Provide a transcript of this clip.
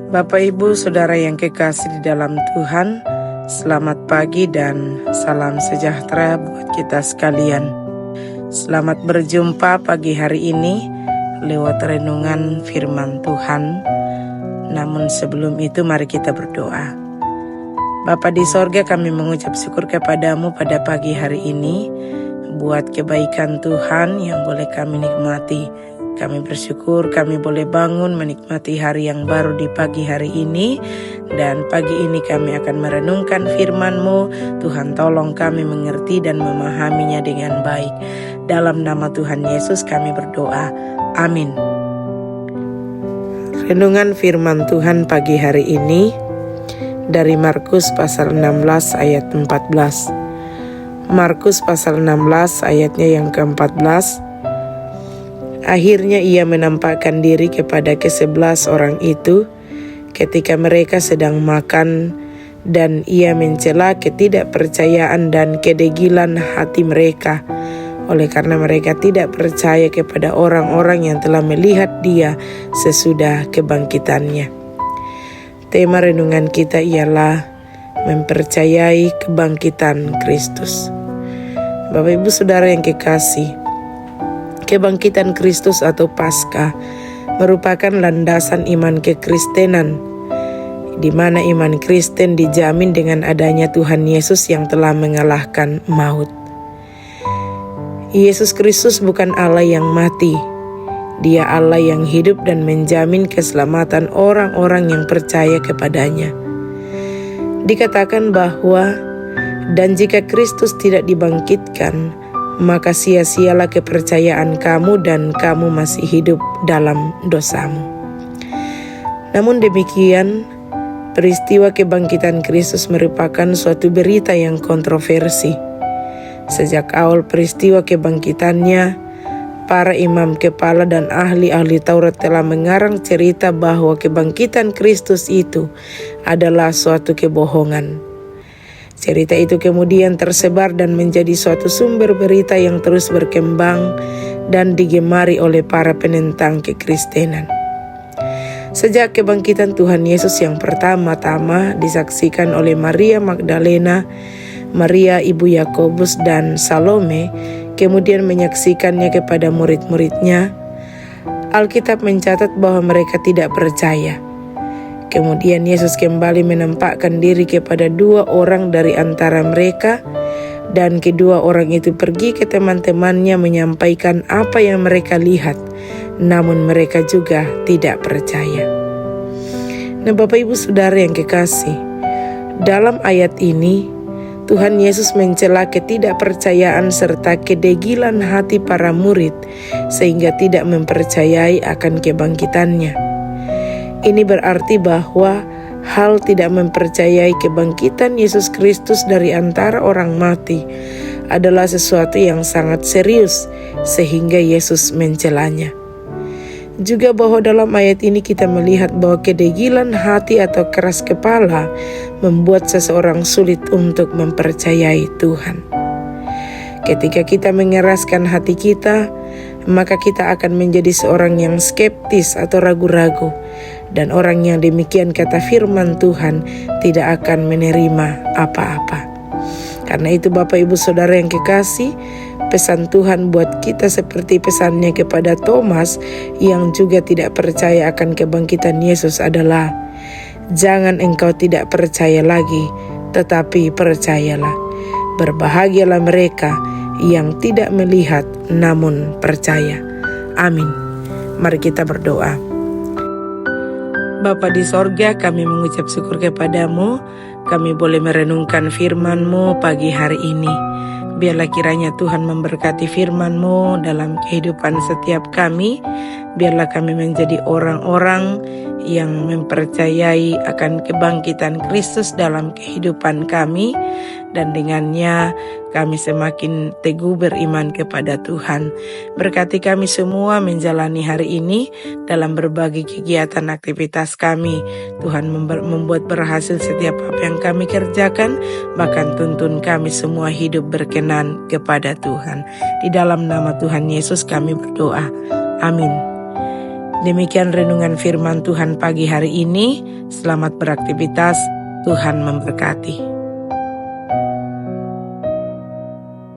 Bapak, Ibu, Saudara yang kekasih di dalam Tuhan, selamat pagi dan salam sejahtera buat kita sekalian. Selamat berjumpa pagi hari ini lewat renungan firman Tuhan. Namun sebelum itu mari kita berdoa. Bapa di sorga, kami mengucap syukur kepadamu pada pagi hari ini buat kebaikan Tuhan yang boleh kami nikmati. Kami bersyukur kami boleh bangun menikmati hari yang baru di pagi hari ini. Dan pagi ini kami akan merenungkan firman-Mu. Tuhan, tolong kami mengerti dan memahaminya dengan baik. Dalam nama Tuhan Yesus kami berdoa. Amin. Renungan firman Tuhan pagi hari ini dari Markus pasal 16 ayat 14. Markus pasal 16 ayatnya yang ke-14. Akhirnya ia menampakkan diri kepada ke-11 orang itu ketika mereka sedang makan, dan ia mencela ketidakpercayaan dan kedegilan hati mereka, oleh karena mereka tidak percaya kepada orang-orang yang telah melihat dia sesudah kebangkitannya. Tema renungan kita ialah mempercayai kebangkitan Kristus. Bapak, Ibu, Saudara yang kekasih, kebangkitan Kristus atau Paskah merupakan landasan iman kekristenan, di mana iman Kristen dijamin dengan adanya Tuhan Yesus yang telah mengalahkan maut. Yesus Kristus bukan Allah yang mati, Dia Allah yang hidup dan menjamin keselamatan orang-orang yang percaya kepadanya. Dikatakan bahwa, dan jika Kristus tidak dibangkitkan, maka sia-sialah kepercayaan kamu dan kamu masih hidup dalam dosamu. Namun demikian, peristiwa kebangkitan Kristus merupakan suatu berita yang kontroversi. Sejak awal peristiwa kebangkitannya, para imam kepala dan ahli-ahli Taurat telah mengarang cerita bahwa kebangkitan Kristus itu adalah suatu kebohongan. Cerita itu kemudian tersebar dan menjadi suatu sumber berita yang terus berkembang dan digemari oleh para penentang kekristenan. Sejak kebangkitan Tuhan Yesus yang pertama-tama disaksikan oleh Maria Magdalena, Maria ibu Yakobus dan Salome, kemudian menyaksikannya kepada murid-muridnya, Alkitab mencatat bahwa mereka tidak percaya. Kemudian Yesus kembali menampakkan diri kepada 2 orang dari antara mereka, dan kedua orang itu pergi ke teman-temannya menyampaikan apa yang mereka lihat, namun mereka juga tidak percaya. Nah, Bapak, Ibu, Saudara yang kekasih, dalam ayat ini Tuhan Yesus mencela ketidakpercayaan serta kedegilan hati para murid sehingga tidak mempercayai akan kebangkitannya. Ini berarti bahwa hal tidak mempercayai kebangkitan Yesus Kristus dari antara orang mati adalah sesuatu yang sangat serius sehingga Yesus mencelanya. Juga bahwa dalam ayat ini kita melihat bahwa kedegilan hati atau keras kepala membuat seseorang sulit untuk mempercayai Tuhan. Ketika kita mengeraskan hati kita, maka kita akan menjadi seorang yang skeptis atau ragu-ragu. Dan orang yang demikian, kata firman Tuhan, tidak akan menerima apa-apa. Karena itu Bapak, Ibu, Saudara yang kekasih, pesan Tuhan buat kita seperti pesannya kepada Thomas yang juga tidak percaya akan kebangkitan Yesus adalah, jangan engkau tidak percaya lagi, tetapi percayalah. Berbahagialah mereka yang tidak melihat namun percaya. Amin. Mari kita berdoa. Bapa di sorga, kami mengucap syukur kepadamu. Kami boleh merenungkan firman-Mu pagi hari ini. Biarlah kiranya Tuhan memberkati firman-Mu dalam kehidupan setiap kami. Biarlah kami menjadi orang-orang yang mempercayai akan kebangkitan Kristus dalam kehidupan kami. Dan dengannya kami semakin teguh beriman kepada Tuhan. Berkati kami semua menjalani hari ini dalam berbagai kegiatan aktivitas kami. Tuhan membuat berhasil setiap apa yang kami kerjakan, bahkan tuntun kami semua hidup berkenan kepada Tuhan. Di dalam nama Tuhan Yesus kami berdoa. Amin. Demikian renungan firman Tuhan pagi hari ini. Selamat beraktivitas, Tuhan memberkati.